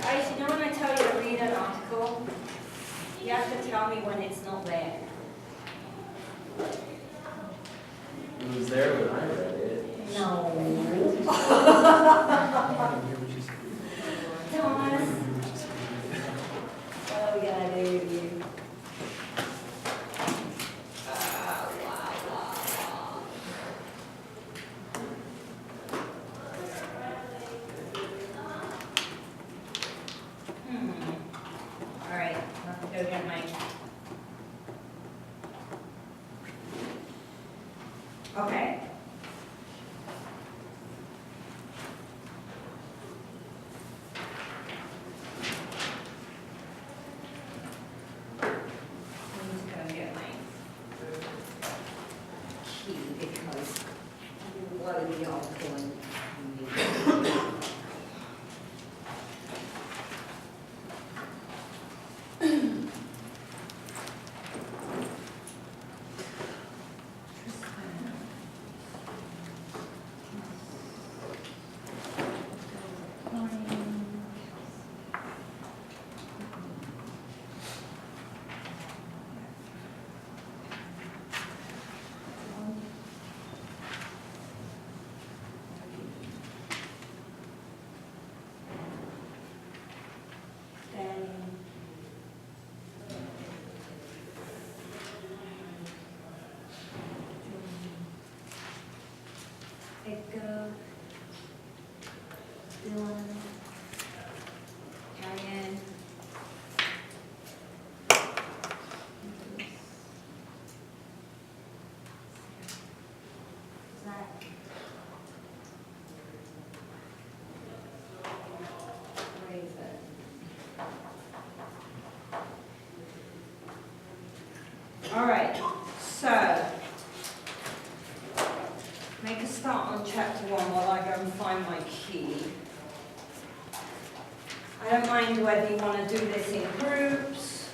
Guys, you know when I tell you to read an article, you have to tell me when it's not there. It was there when I read it. No. Thomas. What are we gonna do with you? All right, let's go get my. Okay. I'm just gonna get my key because what are y'all pulling? Edgar, Dylan, Diane. Zach. Raven. All right, so make a start on chapter 1 while I go and find my key. I don't mind whether you want to do this in groups.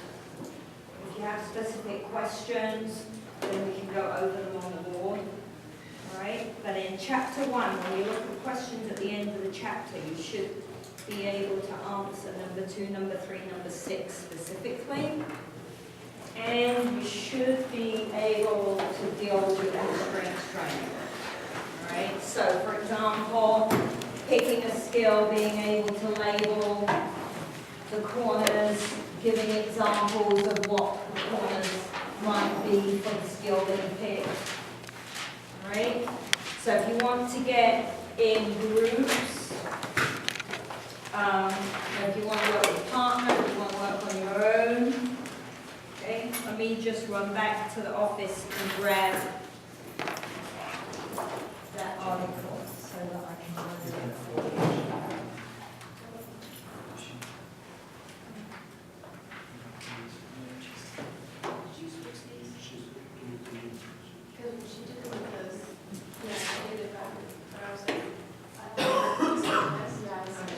If you have specific questions, then we can go over them on the board. All right, but in chapter 1, when you look at questions at the end of the chapter, you should be able to answer number 2, number 3, number 6 specifically. And you should be able to deal with that strength training. Right? So, for example, picking a skill, being able to label the corners, giving examples of what the corners might be for the skill being picked. Right? So, if you want to get in groups, if you want to work with a partner, if you want to work on your own, okay, let me just run back to the office and grab that article so that I can find it for you. Because she did it with us. Yeah, I did it back. But I was like, I don't know. Yeah, I said it.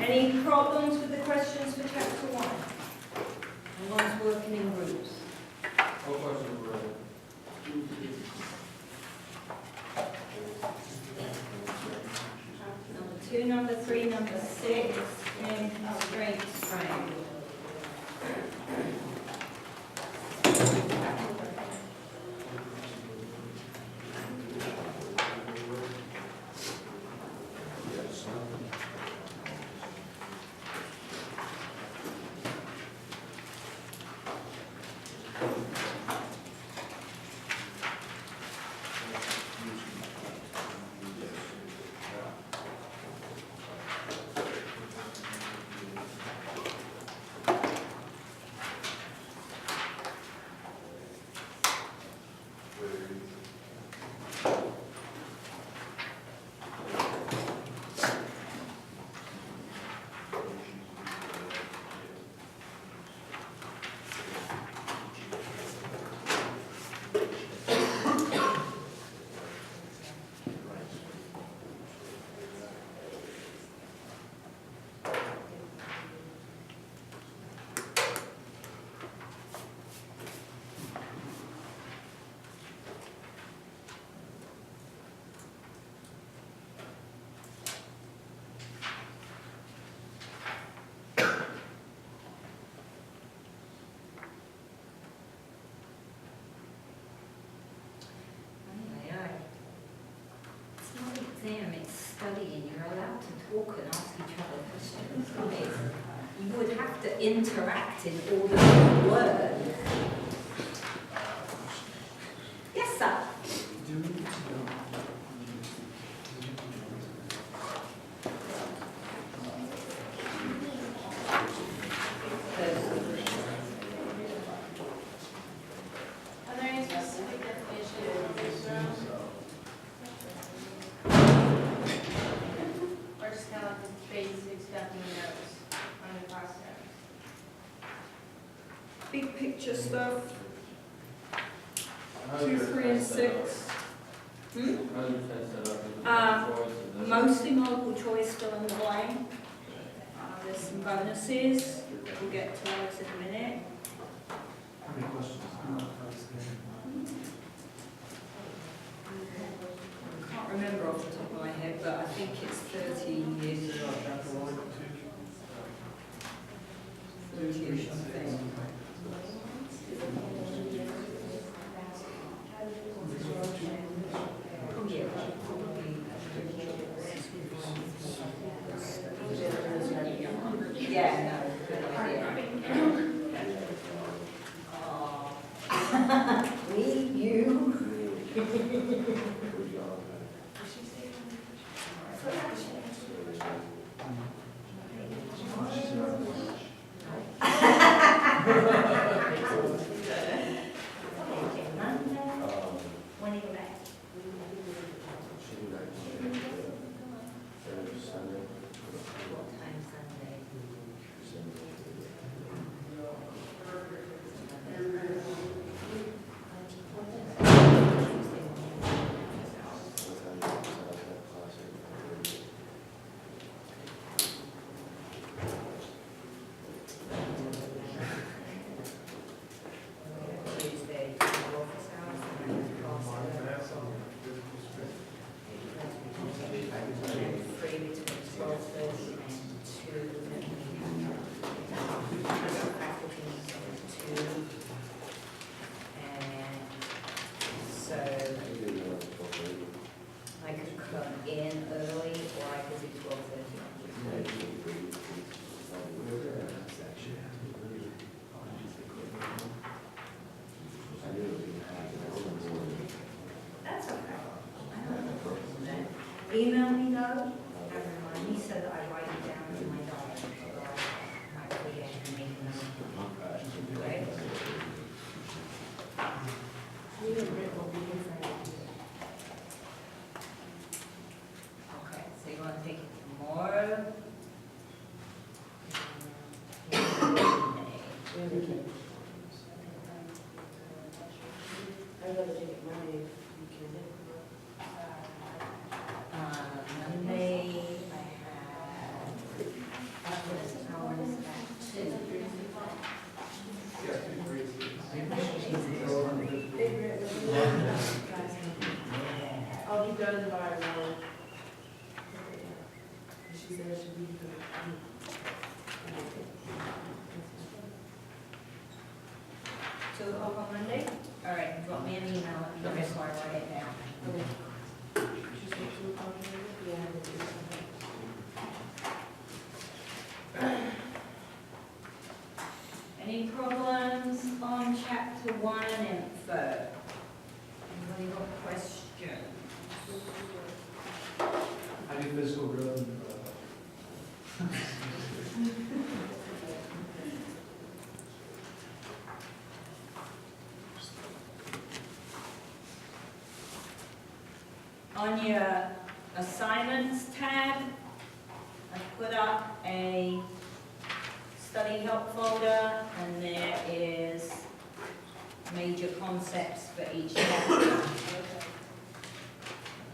Any problems with the questions for chapter 1? Everyone's working in groups. What question were Number 2, number 3, number 6, and straight frame. It's not exam, it's studying. You're allowed to talk and ask each other questions, right? You would have to interact in order to learn. Yes, sir. Are there any specific definitions of this room? Or just kind of like the basic stuff in the notes on the class notes? Big picture stuff. How's 2, your 3, and test set 6. up? Hmm? How's your test set up? Is it Uh, choice? Is it- Mostly multiple choice still in the blank. There's some bonuses. We'll get to those in a minute. How many questions? I can't remember off the top of my head, but I think it's 30 years ago. 30 or something. Oh, yeah, probably. Yeah, no, good idea. Oh. Me, you. When are you back? What time Sunday? Tuesday, office hours, and then class free between 12:30 and 2. Faculty meetings at 2. And so I could come in early or I could do 12:30. That's okay. I don't have a problem with that. Email me though, and remind me so that I write it down in my diary. So I might forget and make a note. Right? Okay, so you want to take it tomorrow? I'd rather take it Monday if you can. Monday, I have She said it should be for the week. And I think- 2 o'clock on Monday? All right, drop me an email, let me know so I write it down. Okay. She said 2 o'clock on Monday? Yeah, I did. Any problems on chapter 1 info? Anybody got questions? How do you physical growth? On your assignments tab, I put up a study help folder, and there is major concepts for each chapter.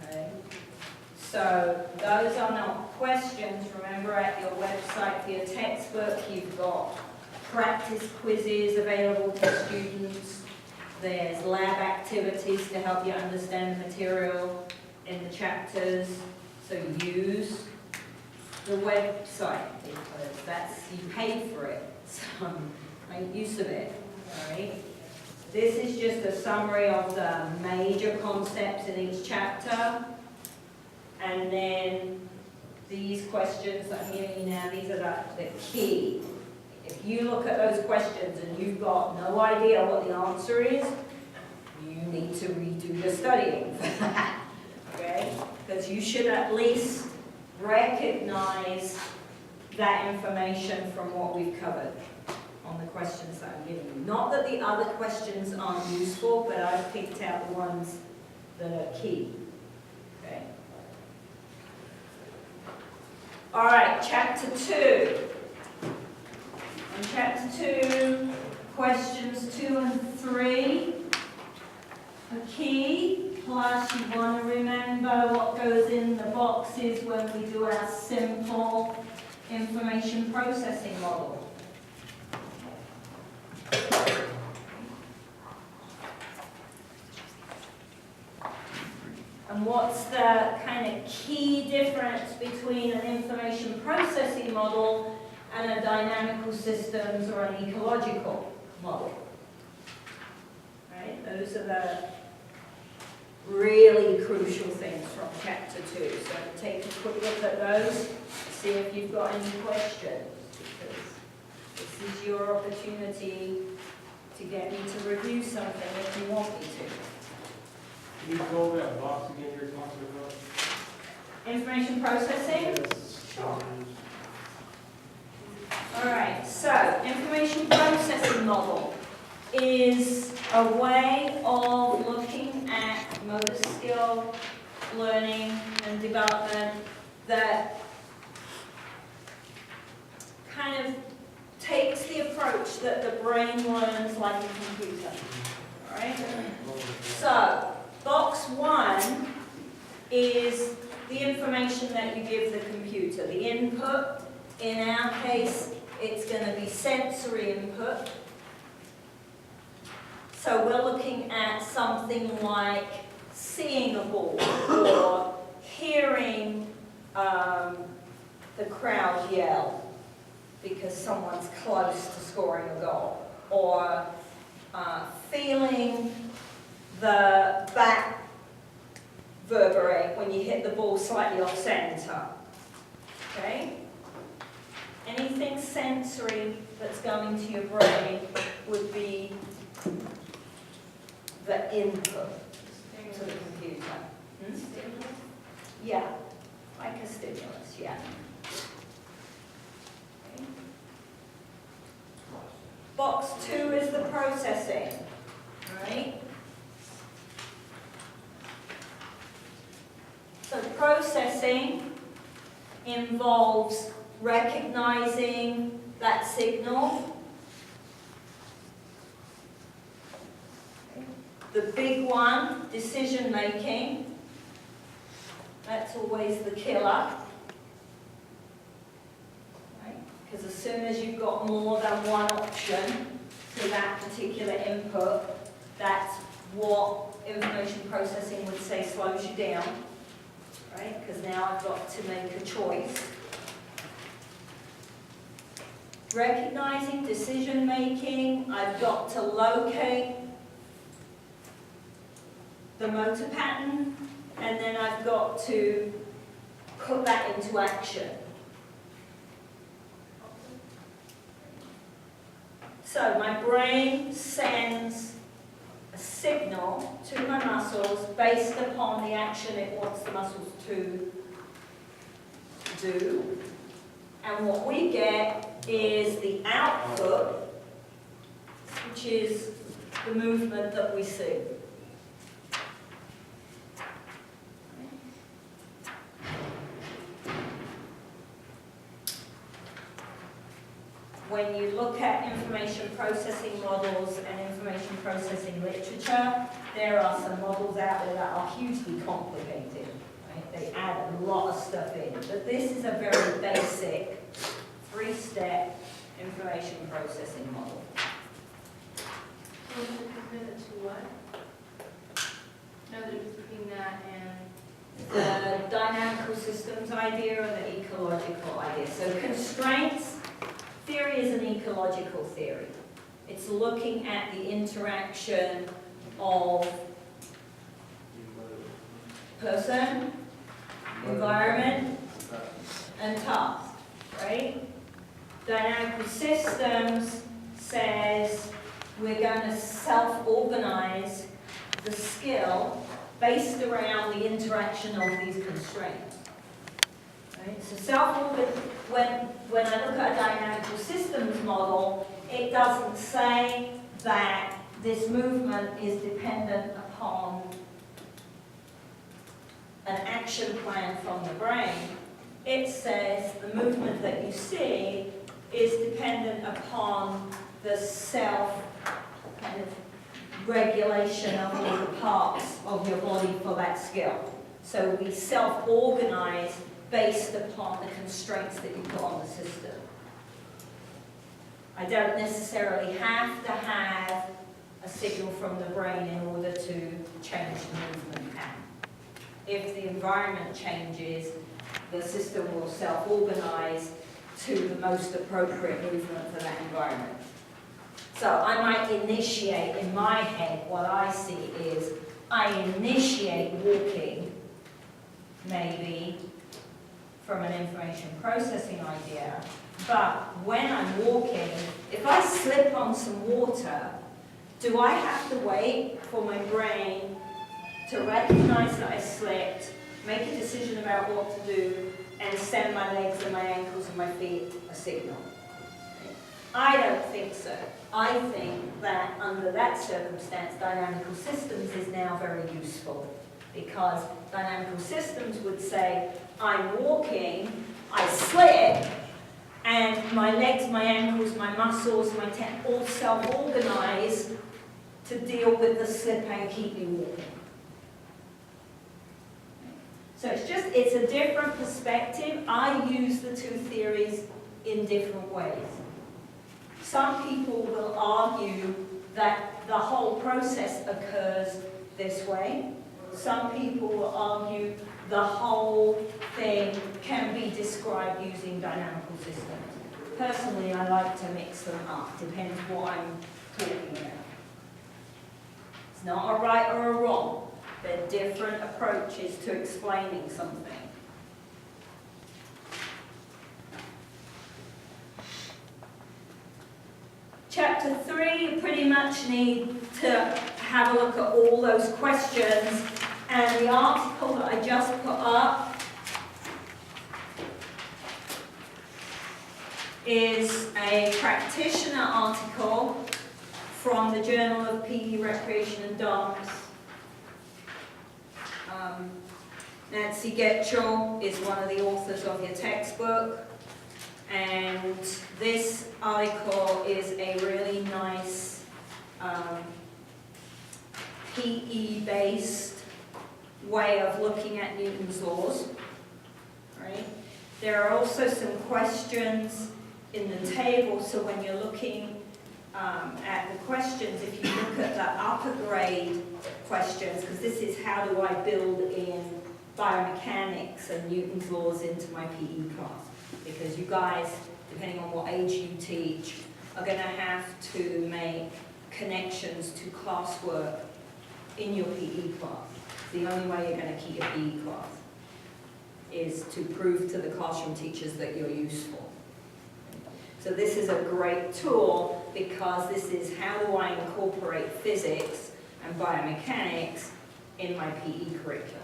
Okay. So those are not questions. Remember, at your website for your textbook, you've got practice quizzes available to students. There's lab activities to help you understand the material in the chapters. So use the website because that's, you pay for it. So make use of it, all right? This is just a summary of the major concepts in each chapter. And then these questions that I'm giving you now, these are the key. If you look at those questions and you've got no idea what the answer is, you need to redo your studying for that, okay? Because you should at least recognize that information from what we've covered on the questions that I'm giving you. Not that the other questions aren't useful, but I've picked out the ones that are key, okay? All right, chapter 2. In chapter 2, questions 2 and 3 are key, plus you want to remember what goes in the boxes when we do our simple information processing model. And what's the kind of key difference between an information processing model and a dynamical systems or an ecological model? Right? Those are the really crucial things from chapter 2. So take a quick look at those, see if you've got any questions, because this is your opportunity to get me to review something if you want me to. Can you go over that box again you're talking about? Information processing? Sure. All right, so information processing model is a way of looking at motor skill, learning and development that kind of takes the approach that the brain learns like a computer. All right? So, box 1 is the information that you give the computer, the input. In our case, it's going to be sensory input. So we're looking at something like seeing a ball or hearing the crowd yell because someone's close to scoring a goal, or feeling the back vertebrae when you hit the ball slightly off center. Okay? Anything sensory that's going to your brain would be the input to the computer. Yeah, like a stimulus, yeah. Okay. Box 2 is the processing, right? So processing involves recognizing that signal. The big one, decision making, that's always the killer. Right? Because as soon as you've got more than one option to that particular input, that's what information processing would say slows you down. Right? Because now I've got to make a choice. Recognizing decision making, I've got to locate the motor pattern, and then I've got to put that into action. So my brain sends a signal to my muscles based upon the action it wants the muscles to do. And what we get is the output, which is the movement that we see. When you look at information processing models and information processing literature, there are some models out there that are hugely complicated. Right? They add a lot of stuff in. But this is a very basic 3-step information processing model. So we should compare it to what? No, the difference between that and, The dynamical systems idea and the ecological idea. So constraints theory is an ecological theory. It's looking at the interaction of person, environment, and task, right? Dynamical systems says we're going to self-organize the skill based around the interaction of these constraints. Right? So when I look at a dynamical systems model, it doesn't say that this movement is dependent upon an action plan from the brain. It says the movement that you see is dependent upon the self kind of regulation of all the parts of your body for that skill. So we self-organize based upon the constraints that you put on the system. I don't necessarily have to have a signal from the brain in order to change the movement pattern. If the environment changes, the system will self-organize to the most appropriate movement for that environment. So I might initiate, in my head, what I see is, I initiate walking, maybe, from an information processing idea, but when I'm walking, if I slip on some water, do I have to wait for my brain to recognize that I slipped, make a decision about what to do, and send my legs and my ankles and my feet a signal? I don't think so. I think that under that circumstance, dynamical systems is now very useful, because dynamical systems would say, I'm walking, I slip, and my legs, my ankles, my muscles, my all self-organize to deal with the slip and keep me walking. So it's a different perspective. I use the two theories in different ways. Some people will argue that the whole process occurs this way. Some people will argue the whole thing can be described using dynamical systems. Personally, I like to mix them up, depends what I'm talking about. It's not a right or a wrong. They're different approaches to explaining something. Chapter 3, you pretty much need to have a look at all those questions, and the article that I just put up is a practitioner article from the Journal of PE Recreation and Dance. Nancy Getchell is one of the authors of your textbook, and this article is a really nice PE-based way of looking at Newton's laws. Right? There are also some questions in the table, so when you're looking at the questions, if you look at the upper grade questions, because this is how do I build in biomechanics and Newton's laws into my PE class. Because you guys, depending on what age you teach, are going to have to make connections to classwork in your PE class. The only way you're going to keep your PE class is to prove to the classroom teachers that you're useful. So this is a great tool because this is how do I incorporate physics and biomechanics in my PE curriculum.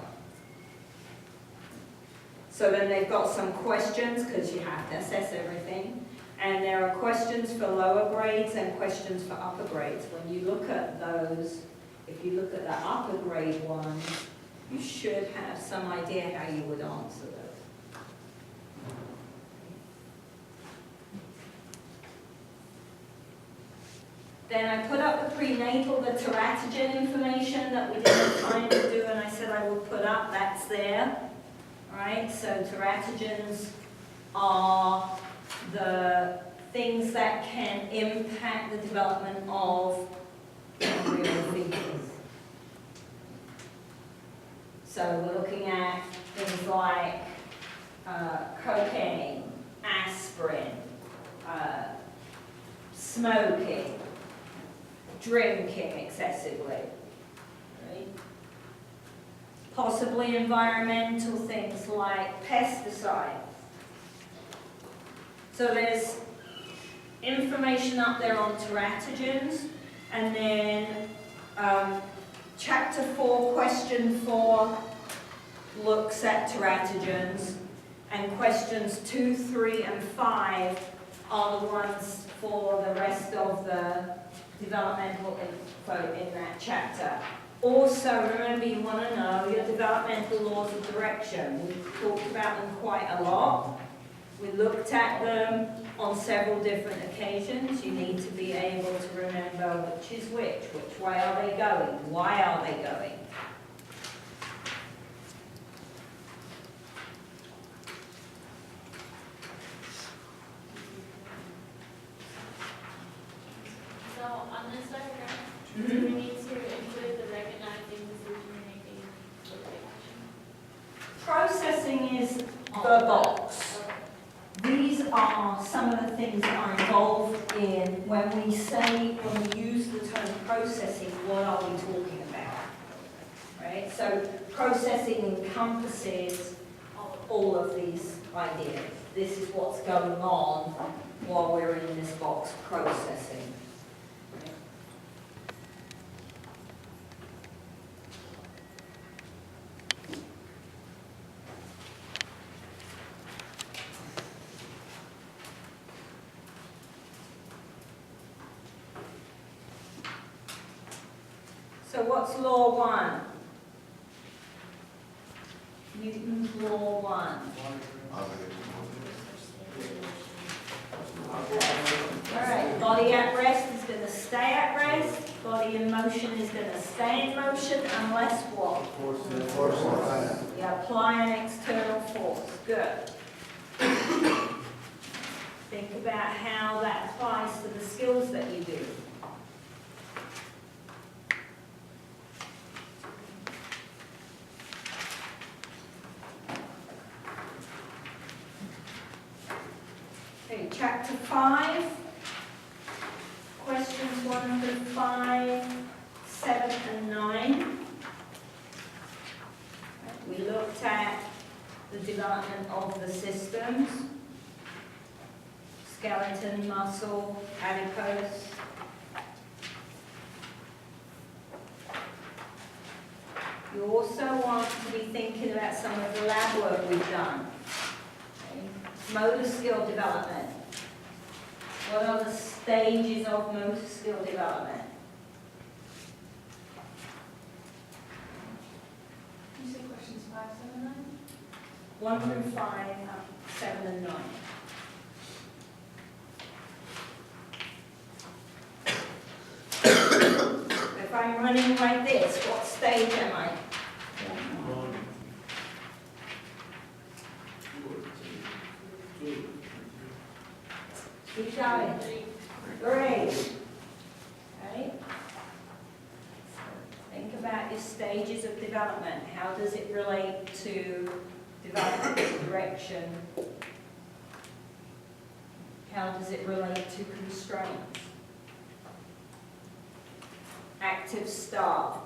So then they've got some questions because you have to assess everything. And there are questions for lower grades and questions for upper grades. When you look at those, if you look at the upper grade ones, you should have some idea how you would answer those. Then I put up the prenatal, the teratogen information that we didn't have time to do, and I said I would put up, that's there. All right, so teratogens are the things that can impact the development of embryo fetus. So we're looking at things like cocaine, aspirin, smoking, drinking excessively, right? Possibly environmental things like pesticides. So there's information up there on teratogens, and then Chapter 4, Question 4 looks at teratogens, and questions 2, 3, and 5 are the ones for the rest of the developmental info in that chapter. Also, remember you want to know your developmental laws of direction. We've talked about them quite a lot. We looked at them on several different occasions. You need to be able to remember which is which way are they going, why are they going. So on this diagram, do we need to include the recognizing, decision-making, action? Processing is the box. These are some of the things that are involved in when we use the term processing, what are we talking about? Right? So processing encompasses all of these ideas. This is what's going on while we're in this box processing. Right? So what's law 1? Newton's law 1. All right, body at rest is going to stay at rest. Body in motion is going to stay in motion unless what? You apply an external force. Good. Think about how that applies to the skills that you do. Okay, chapter 5, questions 1 through 5, 7 and 9. We looked at the development of the systems, skeleton, muscle, adipose. You also want to be thinking about some of the lab work we've done. Motor skill development. What are the stages of motor skill development? You say questions 5, 7, 9? 1 through 5, 7 and 9. If I'm running like this, what stage am I? Keep going. 3. Right? Think about your stages of development. How does it relate to development direction? How does it relate to constraints? Active start,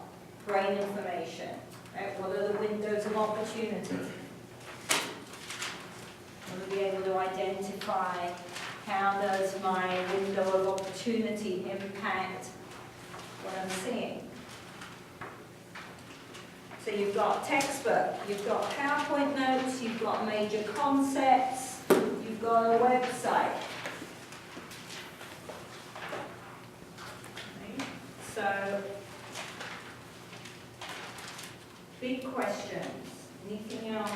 brain information, right? What are the windows of opportunity? I want to be able to identify how does my window of opportunity impact what I'm seeing. So you've got textbook, you've got PowerPoint notes, you've got major concepts, you've got a website. Okay. So, big questions. Anything else?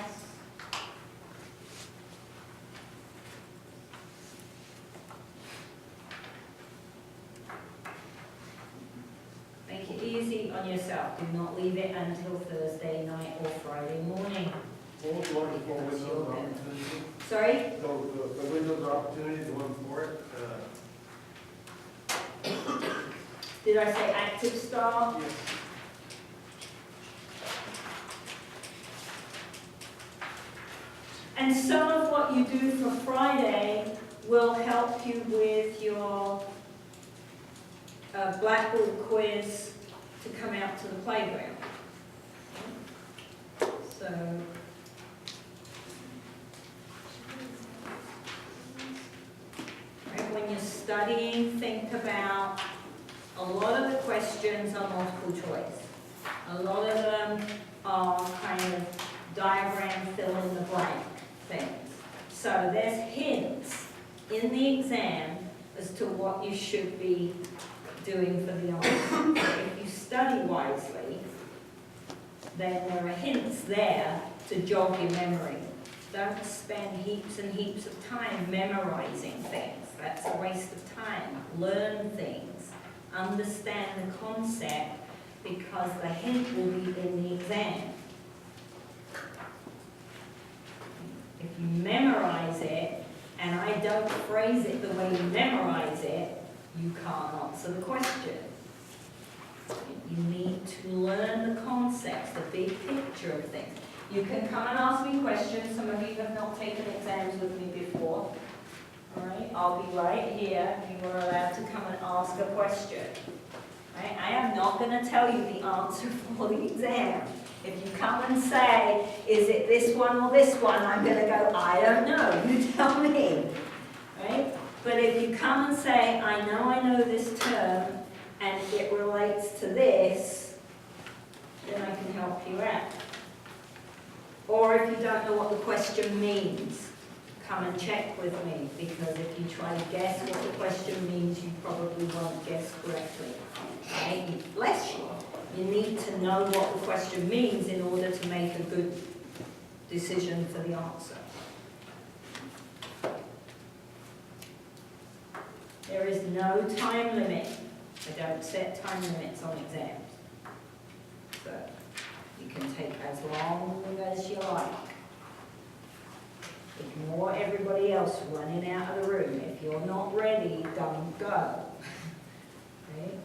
Make it easy on yourself. Do not leave it until Thursday night or Friday morning. What was the one before Windows Opportunity? Sorry? The Windows Opportunity, the one for it? Did I say active start? Yes. And some of what you do for Friday will help you with your Blackboard quiz to come out to the playground. So, right, when you're studying, think about a lot of the questions are multiple choice. A lot of them are kind of diagram fill in the blank things. So there's hints in the exam as to what you should be doing for the answer. If you study wisely, then there are hints there to jog your memory. Don't spend heaps and heaps of time memorizing things. That's a waste of time. Learn things. Understand the concept, because the hint will be in the exam. If you memorize it, and I don't phrase it the way you memorize it, you can't answer the question. You need to learn the concepts, the big picture of things. You can come and ask me questions. Some of you have not taken exams with me before. All right, I'll be right here. You are allowed to come and ask a question. Right? I am not going to tell you the answer for the exam. If you come and say, is it this one or this one, I'm going to go, I don't know, you tell me. Right? But if you come and say, I know this term, and it relates to this, then I can help you out. Or if you don't know what the question means, come and check with me, because if you try to guess what the question means, you probably won't guess correctly. Okay? Bless you. You need to know what the question means in order to make a good decision for the answer. There is no time limit. I don't set time limits on exams. So you can take as long as you like. Ignore everybody else running out of the room. If you're not ready, don't go. Okay?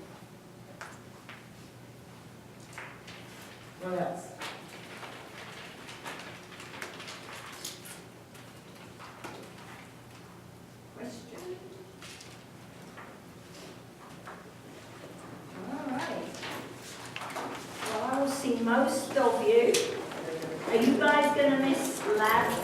What else? Question? All right. Well, I will see most of you. Are you guys going to miss lab